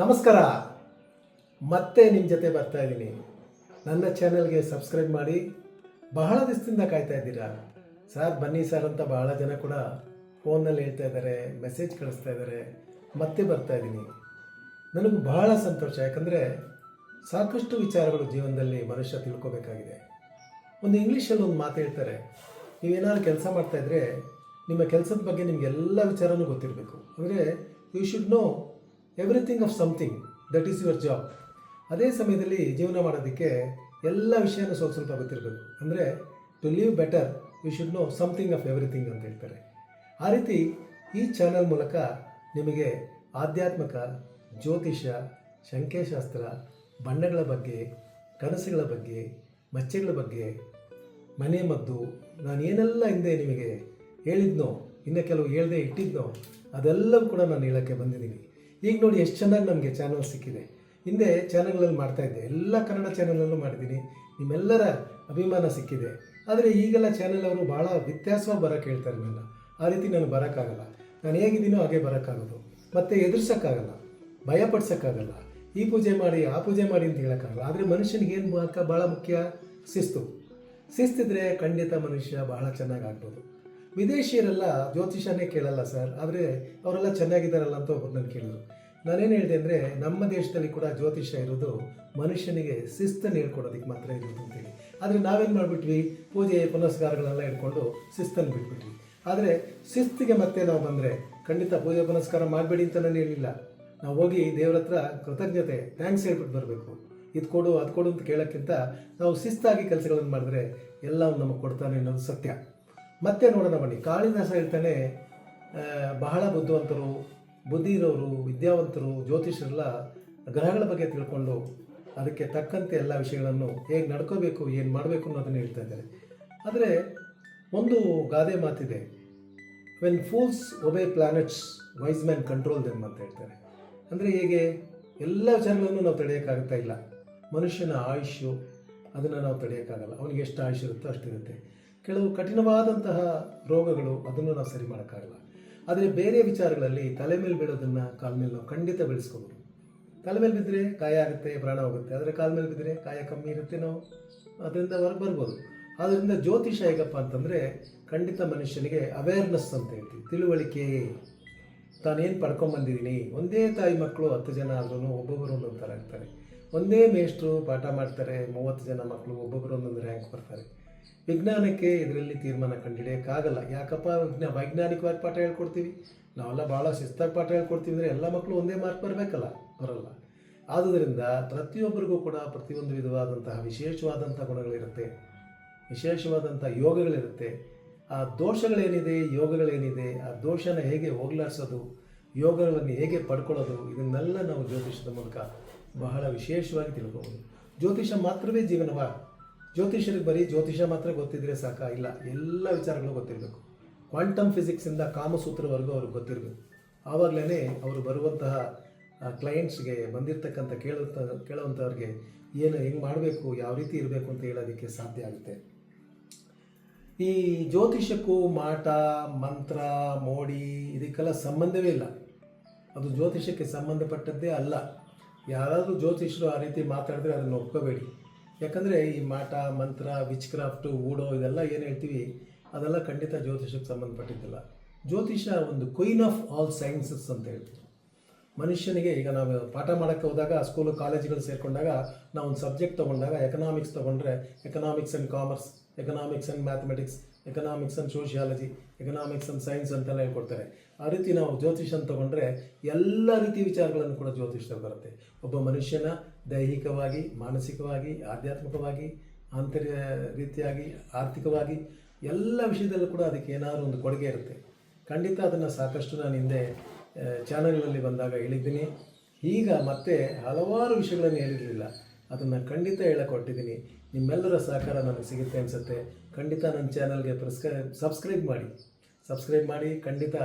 ನಮಸ್ಕಾರ. ಮತ್ತೆ ನಿಮ್ಮ ಜೊತೆ ಬರ್ತಾ ಇದ್ದೀನಿ. ನನ್ನ ಚಾನೆಲ್ಗೆ ಸಬ್ಸ್ಕ್ರೈಬ್ ಮಾಡಿ. ಬಹಳ ದಿವಸದಿಂದ ಕಾಯ್ತಾ ಇದ್ದೀರಾ ಸರ್, ಬನ್ನಿ ಸರ್ ಅಂತ ಬಹಳ ಜನ ಕೂಡ ಫೋನಲ್ಲಿ ಹೇಳ್ತಾ ಇದ್ದಾರೆ, ಮೆಸೇಜ್ ಕಳಿಸ್ತಾ ಇದ್ದಾರೆ. ಮತ್ತೆ ಬರ್ತಾ ಇದ್ದೀನಿ. ನನಗೂ ಬಹಳ ಸಂತೋಷ, ಯಾಕಂದರೆ ಸಾಕಷ್ಟು ವಿಚಾರಗಳು ಜೀವನದಲ್ಲಿ ಮನುಷ್ಯ ತಿಳ್ಕೊಬೇಕಾಗಿದೆ. ಒಂದು ಇಂಗ್ಲೀಷಲ್ಲಿ ಒಂದು ಮಾತು ಹೇಳ್ತಾರೆ, ನೀವೇನಾದ್ರು ಕೆಲಸ ಮಾಡ್ತಾಯಿದ್ರೆ ನಿಮ್ಮ ಕೆಲಸದ ಬಗ್ಗೆ ನಿಮಗೆಲ್ಲ ವಿಚಾರನೂ ಗೊತ್ತಿರಬೇಕು. ಅಂದರೆ you should know everything of something, that is your job. ಅದೇ ಸಮಯದಲ್ಲಿ ಜೀವನ ಮಾಡೋದಕ್ಕೆ ಎಲ್ಲ ವಿಷಯನೂ ಸ್ವಲ್ಪ ಗೊತ್ತಿರಬೇಕು. ಅಂದರೆ to live better you should know something of everything ಅಂತ ಹೇಳ್ತಾರೆ. ಆ ರೀತಿ ಈ ಚಾನಲ್ ಮೂಲಕ ನಿಮಗೆ ಆಧ್ಯಾತ್ಮಿಕ, ಜ್ಯೋತಿಷ್ಯ, ಸಂಖ್ಯಾಶಾಸ್ತ್ರ, ಬಣ್ಣಗಳ ಬಗ್ಗೆ, ಕನಸುಗಳ ಬಗ್ಗೆ, ಮಚ್ಚೆಗಳ ಬಗ್ಗೆ, ಮನೆ ಮದ್ದು, ನಾನು ಏನೆಲ್ಲ ಹಿಂದೆ ನಿಮಗೆ ಹೇಳಿದ್ನೋ, ಇನ್ನು ಕೆಲವು ಹೇಳದೆ ಇಟ್ಟಿದ್ನೋ, ಅದೆಲ್ಲವೂ ಕೂಡ ನಾನು ಹೇಳೋಕ್ಕೆ ಬಂದಿದ್ದೀನಿ. ಈಗ ನೋಡಿ ಎಷ್ಟು ಚೆನ್ನಾಗಿ ನಮಗೆ ಚಾನಲ್ ಸಿಕ್ಕಿದೆ. ಹಿಂದೆ ಚಾನಲ್ಗಳಲ್ಲಿ ಮಾಡ್ತಾಯಿದ್ದೆ, ಎಲ್ಲ ಕನ್ನಡ ಚಾನಲಲ್ಲೂ ಮಾಡಿದ್ದೀನಿ, ನಿಮ್ಮೆಲ್ಲರ ಅಭಿಮಾನ ಸಿಕ್ಕಿದೆ. ಆದರೆ ಈಗೆಲ್ಲ ಚಾನಲ್ ಅವರು ಭಾಳ ವ್ಯತ್ಯಾಸವಾಗಿ ಬರೋಕ್ಕೆ ಹೇಳ್ತಾರೆ ನನ್ನ. ಆ ರೀತಿ ನಾನು ಬರೋಕ್ಕಾಗಲ್ಲ. ನಾನು ಹೇಗಿದ್ದೀನೋ ಹಾಗೆ ಬರೋಕ್ಕಾಗೋದು. ಮತ್ತು ಎದುರಿಸೋಕ್ಕಾಗಲ್ಲ, ಭಯಪಡ್ಸೋಕ್ಕಾಗಲ್ಲ. ಈ ಪೂಜೆ ಮಾಡಿ ಆ ಪೂಜೆ ಮಾಡಿ ಅಂತ ಹೇಳೋಕ್ಕಾಗಲ್ಲ. ಆದರೆ ಮನುಷ್ಯನಿಗೆ ಏನು ಭಾಳ ಮುಖ್ಯ? ಶಿಸ್ತಿದ್ರೆ ಖಂಡಿತ ಮನುಷ್ಯ ಬಹಳ ಚೆನ್ನಾಗಿ ಆಗ್ಬೋದು. ವಿದೇಶಿಯರೆಲ್ಲ ಜ್ಯೋತಿಷನೇ ಕೇಳಲ್ಲ ಸರ್, ಆದರೆ ಅವರೆಲ್ಲ ಚೆನ್ನಾಗಿದ್ದಾರಲ್ಲ ಅಂತ ಒಬ್ಬರು ನಾನು ಕೇಳಿದ್ರು. ನಾನೇನು ಹೇಳಿದೆ ಅಂದರೆ, ನಮ್ಮ ದೇಶದಲ್ಲಿ ಕೂಡ ಜ್ಯೋತಿಷ್ಯ ಇರೋದು ಮನುಷ್ಯನಿಗೆ ಶಿಸ್ತನ್ನು ಹೇಳ್ಕೊಡೋದಕ್ಕೆ ಮಾತ್ರ ಇರೋದು ಅಂತೇಳಿ. ಆದರೆ ನಾವೇನು ಮಾಡಿಬಿಟ್ವಿ, ಪೂಜೆ ಪುನಸ್ಕಾರಗಳೆಲ್ಲ ಇಟ್ಕೊಂಡು ಶಿಸ್ತನ್ನು ಬಿಟ್ಬಿಟ್ವಿ. ಆದರೆ ಶಿಸ್ತಿಗೆ ಮತ್ತೆ ನಾವು ಬಂದರೆ ಖಂಡಿತ ಪೂಜೆ ಪುನಸ್ಕಾರ ಮಾಡಬೇಡಿ ಅಂತ ನಾನು ಹೇಳಿಲ್ಲ. ನಾವು ಹೋಗಿ ದೇವ್ರ ಹತ್ರ ಕೃತಜ್ಞತೆ, ಥ್ಯಾಂಕ್ಸ್ ಹೇಳ್ಬಿಟ್ಟು ಬರಬೇಕು. ಇದು ಕೊಡು ಅದು ಕೊಡು ಅಂತ ಕೇಳೋಕ್ಕಿಂತ ನಾವು ಶಿಸ್ತಾಗಿ ಕೆಲಸಗಳನ್ನು ಮಾಡಿದ್ರೆ ಎಲ್ಲ ನಮಗೆ ಕೊಡ್ತಾನೆ ಅನ್ನೋದು ಸತ್ಯ. ಮತ್ತೆ ನೋಡೋಣ ಬನ್ನಿ. ಕಾಳಿದಾಸ ಹೇಳ್ತಾನೆ, ಬಹಳ ಬುದ್ಧಿವಂತರು, ಬುದ್ಧಿ ಇರೋರು, ವಿದ್ಯಾವಂತರು, ಜ್ಯೋತಿಷರೆಲ್ಲ ಗ್ರಹಗಳ ಬಗ್ಗೆ ತಿಳ್ಕೊಂಡು ಅದಕ್ಕೆ ತಕ್ಕಂತೆ ಎಲ್ಲ ವಿಷಯಗಳನ್ನು ಹೇಗೆ ನಡ್ಕೋಬೇಕು, ಏನು ಮಾಡಬೇಕು ಅನ್ನೋದನ್ನು ಹೇಳ್ತಾ ಇದ್ದಾರೆ. ಆದರೆ ಒಂದು ಗಾದೆ ಮಾತಿದೆ, when fools obey planets wise man control them ಅಂತ ಹೇಳ್ತಾರೆ. ಅಂದರೆ ಹೇಗೆ ಎಲ್ಲ ವಿಚಾರಗಳನ್ನು ನಾವು ತಡೆಯೋಕ್ಕಾಗ್ತಾ ಇಲ್ಲ. ಮನುಷ್ಯನ ಆಯುಷ್ಯು ಅದನ್ನು ನಾವು ತಡೆಯೋಕ್ಕಾಗಲ್ಲ. ಅವನಿಗೆ ಎಷ್ಟು ಆಯುಷ್ಯ ಇರುತ್ತೋ ಅಷ್ಟಿರುತ್ತೆ. ಕೆಲವು ಕಠಿಣವಾದಂತಹ ರೋಗಗಳು, ಅದನ್ನು ನಾವು ಸರಿ ಮಾಡೋಕ್ಕಾಗಲ್ಲ. ಆದರೆ ಬೇರೆ ವಿಚಾರಗಳಲ್ಲಿ ತಲೆ ಮೇಲೆ ಬೀಳೋದನ್ನು ಕಾಲ ಮೇಲೆ ನಾವು ಖಂಡಿತ ಬೆಳೆಸ್ಕೋಬೋದು. ತಲೆ ಮೇಲೆ ಬಿದ್ದರೆ ಗಾಯ ಆಗುತ್ತೆ, ಪ್ರಾಣ ಹೋಗುತ್ತೆ. ಆದರೆ ಕಾಲ ಮೇಲೆ ಬಿದ್ದರೆ ಗಾಯ ಕಮ್ಮಿ ಇರುತ್ತೆ, ನಾವು ಅದರಿಂದ ಹೊರಗೆ ಬರ್ಬೋದು. ಆದ್ದರಿಂದ ಜ್ಯೋತಿಷ ಹೇಗಪ್ಪ ಅಂತಂದರೆ, ಖಂಡಿತ ಮನುಷ್ಯನಿಗೆ ಅವೇರ್ನೆಸ್ ಅಂತ ಹೇಳ್ತೀವಿ, ತಿಳುವಳಿಕೆ. ತಾನೇನು ಪಡ್ಕೊಂಬಂದಿದ್ದೀನಿ. ಒಂದೇ ತಾಯಿ ಮಕ್ಕಳು 10 ಜನ ಆದ್ರೂ ಒಬ್ಬೊಬ್ಬರು ಒಂದೊಂದು ಥರ ಇರ್ತಾರೆ. ಒಂದೇ ಮೇಷ್ಟ್ರು ಪಾಠ ಮಾಡ್ತಾರೆ, 30 ಜನ ಮಕ್ಕಳು ಒಬ್ಬೊಬ್ಬರು ಒಂದೊಂದು ರ್ಯಾಂಕ್ ಬರ್ತಾರೆ. ವಿಜ್ಞಾನಕ್ಕೆ ಇದರಲ್ಲಿ ತೀರ್ಮಾನ ಕಂಡುಹಿಡಿಯೋಕ್ಕಾಗಲ್ಲ. ಯಾಕಪ್ಪ ವೈಜ್ಞಾನಿಕವಾಗಿ ಪಾಠ ಹೇಳ್ಕೊಡ್ತೀವಿ, ನಾವೆಲ್ಲ ಭಾಳ ಶಿಸ್ತಾಗಿ ಪಾಠ ಹೇಳ್ಕೊಡ್ತೀವಿ ಅಂದರೆ ಎಲ್ಲ ಮಕ್ಕಳು ಒಂದೇ ಮಾರ್ಕ್ ಬರಬೇಕಲ್ಲ, ಬರಲ್ಲ. ಆದುದರಿಂದ ಪ್ರತಿಯೊಬ್ಬರಿಗೂ ಕೂಡ ಪ್ರತಿಯೊಂದು ವಿಧವಾದಂತಹ ವಿಶೇಷವಾದಂಥ ಗುಣಗಳಿರುತ್ತೆ, ವಿಶೇಷವಾದಂಥ ಯೋಗಗಳಿರುತ್ತೆ. ಆ ದೋಷಗಳೇನಿದೆ, ಯೋಗಗಳೇನಿದೆ, ಆ ದೋಷನ ಹೇಗೆ ಹೋಗ್ಲಾಡಿಸೋದು, ಯೋಗಗಳನ್ನು ಹೇಗೆ ಪಡ್ಕೊಳ್ಳೋದು, ಇದನ್ನೆಲ್ಲ ನಾವು ಜ್ಯೋತಿಷದ ಮೂಲಕ ಬಹಳ ವಿಶೇಷವಾಗಿ ತಿಳ್ಕೋಬೋದು. ಜ್ಯೋತಿಷ ಮಾತ್ರವೇ ಜೀವನವ? ಜ್ಯೋತಿಷರಿಗೆ ಬರೀ ಜ್ಯೋತಿಷ ಮಾತ್ರ ಗೊತ್ತಿದ್ರೆ ಸಾಕ? ಇಲ್ಲ, ಎಲ್ಲ ವಿಚಾರಗಳು ಗೊತ್ತಿರಬೇಕು. ಕ್ವಾಂಟಮ್ ಫಿಸಿಕ್ಸಿಂದ ಕಾಮಸೂತ್ರವರೆಗೂ ಅವ್ರಿಗೆ ಗೊತ್ತಿರಬೇಕು. ಆವಾಗಲೇ ಅವರು ಬರುವಂತಹ ಕ್ಲೈಂಟ್ಸ್ಗೆ, ಬಂದಿರತಕ್ಕಂಥ ಕೇಳುವಂಥವ್ರಿಗೆ ಏನು ಹೆಂಗೆ ಮಾಡಬೇಕು, ಯಾವ ರೀತಿ ಇರಬೇಕು ಅಂತ ಹೇಳೋದಕ್ಕೆ ಸಾಧ್ಯ ಆಗುತ್ತೆ. ಈ ಜ್ಯೋತಿಷಕ್ಕೂ ಮಾಟ, ಮಂತ್ರ, ಮೋಡಿ ಇದಕ್ಕೆಲ್ಲ ಸಂಬಂಧವೇ ಇಲ್ಲ. ಅದು ಜ್ಯೋತಿಷಕ್ಕೆ ಸಂಬಂಧಪಟ್ಟದ್ದೇ ಅಲ್ಲ. ಯಾರಾದರೂ ಜ್ಯೋತಿಷರು ಆ ರೀತಿ ಮಾತಾಡಿದ್ರೆ ಅದನ್ನು ಒಪ್ಕೋಬೇಡಿ. ಯಾಕಂದರೆ ಈ ಮಾಟ, ಮಂತ್ರ, ವಿಚ್ ಕ್ರಾಫ್ಟು, ಊಡೋ ಇದೆಲ್ಲ ಏನು ಹೇಳ್ತೀವಿ, ಅದೆಲ್ಲ ಖಂಡಿತ ಜ್ಯೋತಿಷಕ್ಕೆ ಸಂಬಂಧಪಟ್ಟಿದ್ದಿಲ್ಲ. ಜ್ಯೋತಿಷ ಒಂದು ಕ್ವೀನ್ ಆಫ್ ಆಲ್ ಸೈನ್ಸಸ್ ಅಂತ ಹೇಳ್ತೀವಿ. ಮನುಷ್ಯನಿಗೆ ಈಗ ನಾವು ಪಾಠ ಮಾಡೋಕ್ಕೆ ಹೋದಾಗ, ಸ್ಕೂಲು ಕಾಲೇಜುಗಳು ಸೇರಿಕೊಂಡಾಗ, ನಾವು ಒಂದು ಸಬ್ಜೆಕ್ಟ್ ತೊಗೊಂಡಾಗ, ಎಕನಾಮಿಕ್ಸ್ ತೊಗೊಂಡ್ರೆ economics and commerce, economics and mathematics, economics and sociology, economics and science ಅಂತೆಲ್ಲ ಹೇಳ್ಕೊಡ್ತಾರೆ. ಆ ರೀತಿ ನಾವು ಜ್ಯೋತಿಷನ್ ತೊಗೊಂಡ್ರೆ ಎಲ್ಲ ರೀತಿಯ ವಿಚಾರಗಳನ್ನು ಕೂಡ ಜ್ಯೋತಿಷದಲ್ಲಿ ಬರುತ್ತೆ. ಒಬ್ಬ ಮನುಷ್ಯನ ದೈಹಿಕವಾಗಿ, ಮಾನಸಿಕವಾಗಿ, ಆಧ್ಯಾತ್ಮಿಕವಾಗಿ, ಆಂತರ್ಯ ರೀತಿಯಾಗಿ, ಆರ್ಥಿಕವಾಗಿ ಎಲ್ಲ ವಿಷಯದಲ್ಲೂ ಕೂಡ ಅದಕ್ಕೆ ಏನಾದರೂ ಒಂದು ಕೊಡುಗೆ ಇರುತ್ತೆ. ಖಂಡಿತ ಅದನ್ನು ಸಾಕಷ್ಟು ನಾನು ಹಿಂದೆ ಚಾನಲ್ನಲ್ಲಿ ಬಂದಾಗ ಹೇಳಿದ್ದೀನಿ. ಈಗ ಮತ್ತೆ ಹಲವಾರು ವಿಷಯಗಳನ್ನು ಹೇಳಿರಲಿಲ್ಲ, ಅದನ್ನು ಖಂಡಿತ ಹೇಳಕೊಟ್ಟಿದ್ದೀನಿ. ನಿಮ್ಮೆಲ್ಲರ ಸಹಕಾರ ನನಗೆ ಸಿಗುತ್ತೆ ಅನಿಸುತ್ತೆ. ಖಂಡಿತ ನನ್ನ ಚಾನಲ್ಗೆ ಸಬ್ಸ್ಕ್ರೈಬ್ ಮಾಡಿ. ಖಂಡಿತ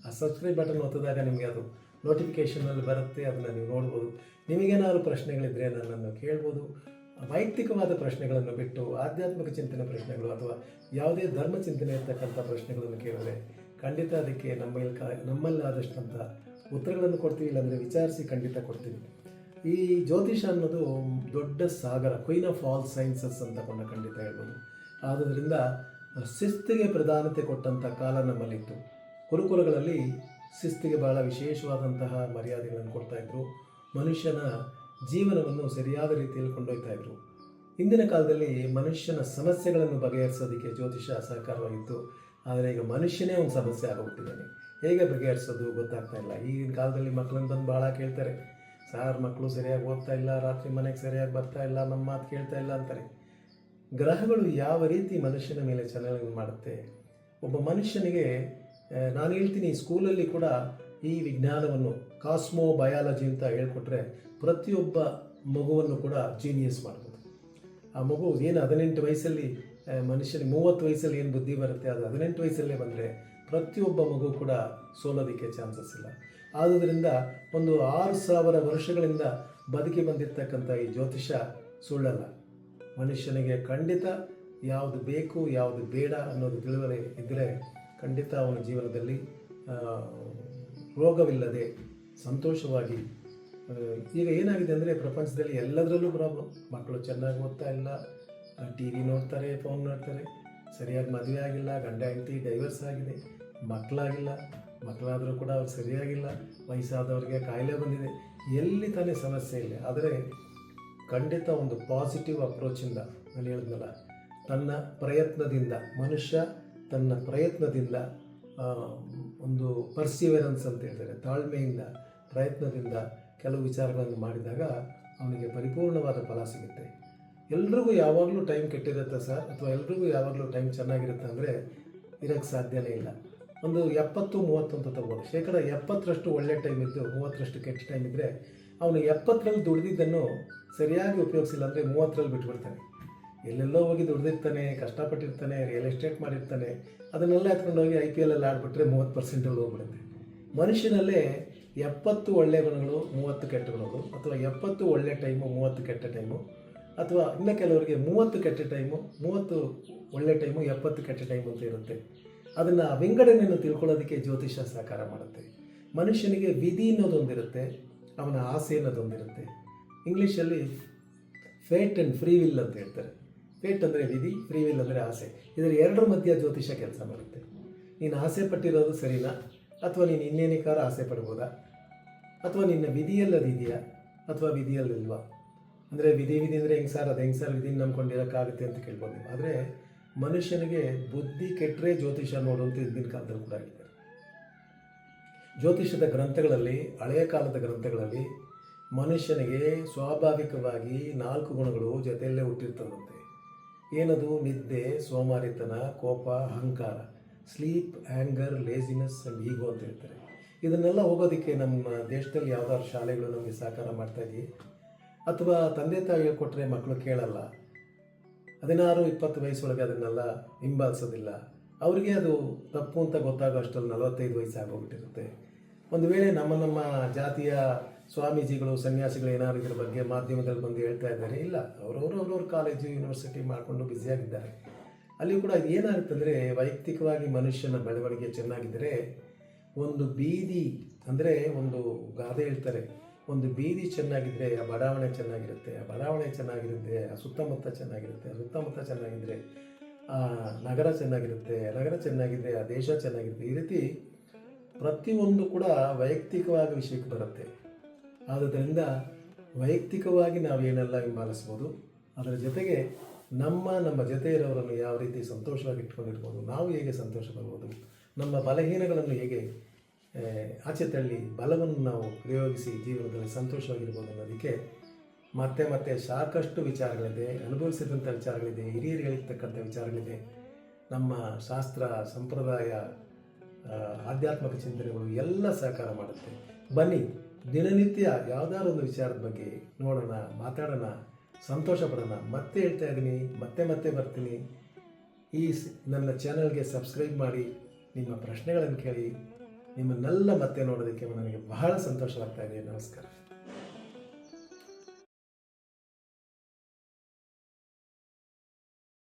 ಆ ಸಬ್ಸ್ಕ್ರೈಬ್ ಬಟನ್ ಒತ್ತಿದಾಗ ನಿಮಗೆ ಅದು ನೋಟಿಫಿಕೇಷನಲ್ಲಿ ಬರುತ್ತೆ, ಅದನ್ನು ನೀವು ನೋಡ್ಬೋದು. ನಿಮಗೇನಾದ್ರು ಪ್ರಶ್ನೆಗಳಿದ್ದರೆ ನನ್ನನ್ನು ಕೇಳ್ಬೋದು. ವೈಯಕ್ತಿಕವಾದ ಪ್ರಶ್ನೆಗಳನ್ನು ಬಿಟ್ಟು ಆಧ್ಯಾತ್ಮಿಕ ಚಿಂತನೆ ಪ್ರಶ್ನೆಗಳು ಅಥವಾ ಯಾವುದೇ ಧರ್ಮ ಚಿಂತನೆ ಇರ್ತಕ್ಕಂಥ ಪ್ರಶ್ನೆಗಳನ್ನು ಕೇಳಿದ್ರೆ ಖಂಡಿತ ಅದಕ್ಕೆ ನಮ್ಮಲ್ಲಿ ಆದಷ್ಟಂತ ಉತ್ತರಗಳನ್ನು ಕೊಡ್ತೀವಿ, ಇಲ್ಲಾಂದರೆ ವಿಚಾರಿಸಿ ಖಂಡಿತ ಕೊಡ್ತೀವಿ. ಈ ಜ್ಯೋತಿಷ ಅನ್ನೋದು ದೊಡ್ಡ ಸಾಗರ, ಕ್ವೀನ್ ಆಫ್ ಆಲ್ ಸೈನ್ಸಸ್ ಅಂತ ಖಂಡಿತ ಹೇಳ್ಬೋದು. ಆದ್ದರಿಂದ ಶಿಸ್ತಿಗೆ ಪ್ರಾಧಾನ್ಯತೆ ಕೊಟ್ಟಂಥ ಕಾಲ ನಮ್ಮಲ್ಲಿತ್ತು. ಗುರುಕುಲಗಳಲ್ಲಿ ಶಿಸ್ತಿಗೆ ಬಹಳ ವಿಶೇಷವಾದಂತಹ ಮರ್ಯಾದೆಗಳನ್ನು ಕೊಡ್ತಾಯಿದ್ರು. ಮನುಷ್ಯನ ಜೀವನವನ್ನು ಸರಿಯಾದ ರೀತಿಯಲ್ಲಿ ಕೊಂಡೊಯ್ತಾ ಇದ್ರು. ಇಂದಿನ ಕಾಲದಲ್ಲಿ ಮನುಷ್ಯನ ಸಮಸ್ಯೆಗಳನ್ನು ಬಗೆಹರಿಸೋದಕ್ಕೆ ಜ್ಯೋತಿಷ ಸಹಕಾರವಾಗಿತ್ತು. ಆದರೆ ಈಗ ಮನುಷ್ಯನೇ ಒಂದು ಸಮಸ್ಯೆ ಆಗೋಗ್ಬಿಟ್ಟಿದ್ದಾನೆ. ಹೇಗೆ ಬಗೆಹರಿಸೋದು ಗೊತ್ತಾಗ್ತಾ ಇಲ್ಲ. ಈಗಿನ ಕಾಲದಲ್ಲಿ ಮಕ್ಕಳನ್ನು ಬಂದು ಭಾಳ ಕೇಳ್ತಾರೆ, ಸಾರ್ ಮಕ್ಕಳು ಸರಿಯಾಗಿ ಓದ್ತಾ ಇಲ್ಲ, ರಾತ್ರಿ ಮನೆಗೆ ಸರಿಯಾಗಿ ಬರ್ತಾ ಇಲ್ಲ, ನಮ್ಮ ಮಾತು ಕೇಳ್ತಾ ಇಲ್ಲ ಅಂತಾರೆ. ಗ್ರಹಗಳು ಯಾವ ರೀತಿ ಮನುಷ್ಯನ ಮೇಲೆ ಚಲನೆ ಮಾಡುತ್ತೆ. ಒಬ್ಬ ಮನುಷ್ಯನಿಗೆ ನಾನು ಹೇಳ್ತೀನಿ, ಸ್ಕೂಲಲ್ಲಿ ಕೂಡ ಈ ವಿಜ್ಞಾನವನ್ನು ಕಾಸ್ಮೋ ಬಯಾಲಜಿ ಅಂತ ಹೇಳ್ಕೊಟ್ರೆ ಪ್ರತಿಯೊಬ್ಬ ಮಗುವನ್ನು ಕೂಡ ಜೀನಿಯಸ್ ಮಾಡ್ಬೋದು. ಆ ಮಗು ಏನು 18 ವಯಸ್ಸಲ್ಲಿ ಮನುಷ್ಯನಿಗೆ 30 ವಯಸ್ಸಲ್ಲಿ ಏನು ಬುದ್ಧಿ ಬರುತ್ತೆ, ಅದು 18 ವಯಸ್ಸಲ್ಲೇ ಬಂದರೆ ಪ್ರತಿಯೊಬ್ಬ ಮಗು ಕೂಡ ಸೋಲೋದಕ್ಕೆ ಚಾನ್ಸಸ್ ಇಲ್ಲ. ಆದುದರಿಂದ ಒಂದು 6000 ವರ್ಷಗಳಿಂದ ಬದುಕಿ ಬಂದಿರತಕ್ಕಂಥ ಈ ಜ್ಯೋತಿಷ ಸುಳ್ಳಲ್ಲ. ಮನುಷ್ಯನಿಗೆ ಖಂಡಿತ ಯಾವುದು ಬೇಕು ಯಾವುದು ಬೇಡ ಅನ್ನೋದು ತಿಳಿವಳಿ ಇದ್ದರೆ ಖಂಡಿತ ಅವನ ಜೀವನದಲ್ಲಿ ರೋಗವಿಲ್ಲದೆ ಸಂತೋಷವಾಗಿ. ಈಗ ಏನಾಗಿದೆ ಅಂದರೆ ಪ್ರಪಂಚದಲ್ಲಿ ಎಲ್ಲದರಲ್ಲೂ ಪ್ರಾಬ್ಲಮ್. ಮಕ್ಕಳು ಚೆನ್ನಾಗಿ ಓದ್ತಾ ಇಲ್ಲ, ಟಿ ವಿ ನೋಡ್ತಾರೆ, ಫೋನ್ ನೋಡ್ತಾರೆ, ಸರಿಯಾಗಿ ಮದುವೆ ಆಗಿಲ್ಲ, ಗಂಡ ಹೆಂಡತಿ ಡೈವರ್ಸ್ ಆಗಿದೆ, ಮಕ್ಕಳಾಗಿಲ್ಲ, ಮಕ್ಕಳಾದರೂ ಕೂಡ ಅವ್ರು ಸರಿಯಾಗಿಲ್ಲ, ವಯಸ್ಸಾದವ್ರಿಗೆ ಕಾಯಿಲೆ ಬಂದಿದೆ, ಎಲ್ಲಿ ತಾನೇ ಸಮಸ್ಯೆ ಇಲ್ಲ. ಆದರೆ ಖಂಡಿತ ಒಂದು ಪಾಸಿಟಿವ್ ಅಪ್ರೋಚಿಂದ, ನಾನು ಹೇಳಿದ್ನಲ್ಲ, ತನ್ನ ಪ್ರಯತ್ನದಿಂದ ಮನುಷ್ಯ ತನ್ನ ಪ್ರಯತ್ನದಿಂದ ಒಂದು ಪರ್ಸಿವರೆನ್ಸ್ ಅಂತ ಹೇಳ್ತಾರೆ, ತಾಳ್ಮೆಯಿಂದ ಪ್ರಯತ್ನದಿಂದ ಕೆಲವು ವಿಚಾರಗಳನ್ನು ಮಾಡಿದಾಗ ಅವನಿಗೆ ಪರಿಪೂರ್ಣವಾದ ಫಲ ಸಿಗುತ್ತೆ. ಎಲ್ರಿಗೂ ಯಾವಾಗಲೂ ಟೈಮ್ ಕೆಟ್ಟಿರುತ್ತೆ ಸರ್, ಅಥವಾ ಎಲ್ರಿಗೂ ಯಾವಾಗಲೂ ಟೈಮ್ ಚೆನ್ನಾಗಿರುತ್ತೆ ಅಂದರೆ ಇರೋಕ್ಕೆ ಸಾಧ್ಯನೇ ಇಲ್ಲ. ಒಂದು 70-30 ಅಂತ ತಗೋಬೋದು. 70% ಒಳ್ಳೆ ಟೈಮ್ ಇದ್ದು 30% ಕೆಟ್ಟ ಟೈಮ್ ಇದ್ದರೆ ಅವನು 70ರಲ್ಲಿ ದುಡ್ದಿದ್ದನ್ನು ಸರಿಯಾಗಿ ಉಪಯೋಗಿಸಿಲ್ಲ ಅಂದರೆ 30ರಲ್ಲಿ ಬಿಟ್ಬಿಡ್ತಾನೆ. ಎಲ್ಲೆಲ್ಲೋ ಹೋಗಿ ದುಡ್ದಿರ್ತಾನೆ, ಕಷ್ಟಪಟ್ಟಿರ್ತಾನೆ, ರಿಯಲ್ ಎಸ್ಟೇಟ್ ಮಾಡಿರ್ತಾನೆ, ಅದನ್ನೆಲ್ಲ ಎತ್ಕೊಂಡು ಹೋಗಿ IPL ಅಲ್ಲಿ ಆಡಿಬಿಟ್ರೆ 30% ಹೋಗ್ಬಿಡುತ್ತೆ. ಮನುಷ್ಯನಲ್ಲೇ 70 ಒಳ್ಳೆಯ ಗುಣಗಳು 30 ಕೆಟ್ಟ ಗುಣಗಳು, ಅಥವಾ 70 ಒಳ್ಳೆ ಟೈಮು 30 ಕೆಟ್ಟ ಟೈಮು, ಅಥವಾ ಇನ್ನು ಕೆಲವರಿಗೆ 30 ಕೆಟ್ಟ ಟೈಮು 30 ಒಳ್ಳೆ ಟೈಮು 70 ಕೆಟ್ಟ ಟೈಮು ಅಂತ ಇರುತ್ತೆ. ಅದನ್ನು ವಿಂಗಡಣೆಯನ್ನು ತಿಳ್ಕೊಳ್ಳೋದಕ್ಕೆ ಜ್ಯೋತಿಷ ಸಹಕಾರ ಮಾಡುತ್ತೆ. ಮನುಷ್ಯನಿಗೆ ವಿಧಿ ಅನ್ನೋದೊಂದಿರುತ್ತೆ, ಅವನ ಆಸೆ ಅನ್ನೋದೊಂದಿರುತ್ತೆ. ಇಂಗ್ಲೀಷಲ್ಲಿ ಫೇಟ್ ಆ್ಯಂಡ್ ಫ್ರೀ ವಿಲ್ ಅಂತ ಹೇಳ್ತಾರೆ. ಫೇಟ್ ಅಂದರೆ ವಿಧಿ, ಫ್ರೀ ವಿಲ್ ಅಂದರೆ ಆಸೆ. ಇದರ ಎರಡರ ಮಧ್ಯೆ ಜ್ಯೋತಿಷ ಕೆಲಸ ಮಾಡುತ್ತೆ. ನೀನು ಆಸೆ ಪಟ್ಟಿರೋದು ಸರಿನಾ, ಅಥವಾ ನೀನು ಇನ್ನೇನಿಕಾರ ಆಸೆ ಪಡ್ಬೋದಾ, ಅಥವಾ ನಿನ್ನ ವಿಧಿಯಲ್ಲಿ ಅದಿದೆಯಾ ಅಥವಾ ವಿಧಿಯಲ್ಲಿಲ್ವಾ. ಅಂದರೆ ವಿಧಿ ಅಂದರೆ ಹೆಂಗೆ ಸರ್, ಅದು ಹೆಂಗೆ ಸರ್ ವಿಧಿನ ನಂಬ್ಕೊಂಡಿರೋಕ್ಕಾಗುತ್ತೆ ಅಂತ ಕೇಳ್ಬೋದು. ಆದರೆ ಮನುಷ್ಯನಿಗೆ ಬುದ್ಧಿ ಕೆಟ್ಟರೆ ಜ್ಯೋತಿಷ ನೋಡುವಂಥ ಹಿಂದಿನ ಕಾಲದಲ್ಲಿ ಕೂಡ ಆಗಿದ್ದಾರೆ. ಜ್ಯೋತಿಷದ ಗ್ರಂಥಗಳಲ್ಲಿ, ಹಳೆಯ ಕಾಲದ ಗ್ರಂಥಗಳಲ್ಲಿ ಮನುಷ್ಯನಿಗೆ ಸ್ವಾಭಾವಿಕವಾಗಿ 4 ಗುಣಗಳು ಜೊತೆಯಲ್ಲೇ ಹುಟ್ಟಿರ್ತದಂತೆ. ಏನದು? ನಿದ್ದೆ, ಸೋಮಾರಿತನ, ಕೋಪ, ಅಹಂಕಾರ, ಸ್ಲೀಪ್, ಆ್ಯಂಗರ್, ಲೇಜಿನೆಸ್ ಆ್ಯಂಡ್ ಈಗೋ ಅಂತ ಹೇಳ್ತಾರೆ. ಇದನ್ನೆಲ್ಲ ಹೋಗೋದಕ್ಕೆ ನಮ್ಮ ದೇಶದಲ್ಲಿ ಯಾವ್ದಾದ್ರು ಶಾಲೆಗಳು ನಮಗೆ ಸಹಕಾರ ಮಾಡ್ತಾಯಿದ್ದೀವಿ, ಅಥವಾ ತಂದೆ ತಾಯಿ ಹೇಳ್ಕೊಟ್ರೆ ಮಕ್ಕಳು ಕೇಳಲ್ಲ, 16-20 ವಯಸ್ಸೊಳಗೆ ಅದನ್ನೆಲ್ಲ ಹಿಂಬಾಲಿಸೋದಿಲ್ಲ. ಅವರಿಗೆ ಅದು ತಪ್ಪು ಅಂತ ಗೊತ್ತಾಗೋ ಅಷ್ಟರಲ್ಲಿ 45 ವಯಸ್ಸು ಆಗೋಗ್ಬಿಟ್ಟಿರುತ್ತೆ. ಒಂದು ವೇಳೆ ನಮ್ಮ ಜಾತಿಯ ಸ್ವಾಮೀಜಿಗಳು, ಸನ್ಯಾಸಿಗಳು ಏನಾದ್ರು ಇದ್ರ ಬಗ್ಗೆ ಮಾಧ್ಯಮದಲ್ಲಿ ಬಂದು ಹೇಳ್ತಾ ಇದ್ದಾರೆ, ಇಲ್ಲ, ಅವ್ರವ್ರ ಕಾಲೇಜು ಯೂನಿವರ್ಸಿಟಿ ಮಾಡಿಕೊಂಡು ಬ್ಯುಸಿಯಾಗಿದ್ದಾರೆ. ಅಲ್ಲಿ ಕೂಡ ಏನಾಗುತ್ತೆ ಅಂದರೆ, ವೈಯಕ್ತಿಕವಾಗಿ ಮನುಷ್ಯನ ಬೆಳವಣಿಗೆ ಚೆನ್ನಾಗಿದ್ದರೆ, ಒಂದು ಬೀದಿ ಅಂದರೆ ಒಂದು ಗಾದೆ ಹೇಳ್ತಾರೆ, ಒಂದು ಬೀದಿ ಚೆನ್ನಾಗಿದ್ದರೆ ಆ ಬಡಾವಣೆ ಚೆನ್ನಾಗಿರುತ್ತೆ, ಆ ಬಡಾವಣೆ ಚೆನ್ನಾಗಿರುತ್ತೆ ಆ ಸುತ್ತಮುತ್ತ ಚೆನ್ನಾಗಿರುತ್ತೆ, ಆ ಸುತ್ತಮುತ್ತ ಚೆನ್ನಾಗಿದ್ದರೆ ಆ ನಗರ ಚೆನ್ನಾಗಿರುತ್ತೆ, ನಗರ ಚೆನ್ನಾಗಿದ್ದರೆ ಆ ದೇಶ ಚೆನ್ನಾಗಿರುತ್ತೆ. ಈ ರೀತಿ ಪ್ರತಿಯೊಂದು ಕೂಡ ವೈಯಕ್ತಿಕವಾಗಿ ವಿಷಯಕ್ಕೆ ಬರುತ್ತೆ. ಆದುದರಿಂದ ವೈಯಕ್ತಿಕವಾಗಿ ನಾವೇನೆಲ್ಲ ಹಿಂಬಾಲಿಸ್ಬೋದು, ಅದರ ಜೊತೆಗೆ ನಮ್ಮ ಜೊತೆ ಇರೋರನ್ನು ಯಾವ ರೀತಿ ಸಂತೋಷವಾಗಿ ಇಟ್ಕೊಂಡಿರ್ಬೋದು, ನಾವು ಹೇಗೆ ಸಂತೋಷ ಪಡ್ಬೋದು, ನಮ್ಮ ಬಲಹೀನಗಳನ್ನು ಹೇಗೆ ಆಚೆ ತಳ್ಳಿ ಬಲವನ್ನು ನಾವು ಪ್ರಯೋಗಿಸಿ ಜೀವನದಲ್ಲಿ ಸಂತೋಷವಾಗಿರ್ಬೋದು ಅನ್ನೋದಕ್ಕೆ ಮತ್ತೆ ಸಾಕಷ್ಟು ವಿಚಾರಗಳಿದೆ, ಅನುಭವಿಸಿದಂಥ ವಿಚಾರಗಳಿದೆ, ಹಿರಿಯರು ಹೇಳಿರ್ತಕ್ಕಂಥ ವಿಚಾರಗಳಿದೆ. ನಮ್ಮ ಶಾಸ್ತ್ರ, ಸಂಪ್ರದಾಯ, ಆಧ್ಯಾತ್ಮಿಕ ಚಿಂತನೆಗಳು ಎಲ್ಲ ಸಹಕಾರ ಮಾಡುತ್ತೆ. ಬನ್ನಿ, ದಿನನಿತ್ಯ ಯಾವುದಾದ್ರು ಒಂದು ವಿಚಾರದ ಬಗ್ಗೆ ನೋಡೋಣ, ಮಾತಾಡೋಣ, ಸಂತೋಷ ಪಡೋಣ. ಮತ್ತೆ ಹೇಳ್ತಾ ಇದ್ದೀನಿ, ಮತ್ತೆ ಬರ್ತೀನಿ. ಈ ನನ್ನ ಚಾನಲ್ಗೆ ಸಬ್ಸ್ಕ್ರೈಬ್ ಮಾಡಿ, ನಿಮ್ಮ ಪ್ರಶ್ನೆಗಳನ್ನು ಕೇಳಿ, ನಿಮ್ಮನ್ನೆಲ್ಲ ಮತ್ತೆ ನೋಡೋದಕ್ಕೆ ನನಗೆ ಬಹಳ ಸಂತೋಷವಾಗ್ತಾ ಇದೆ. ನಮಸ್ಕಾರ.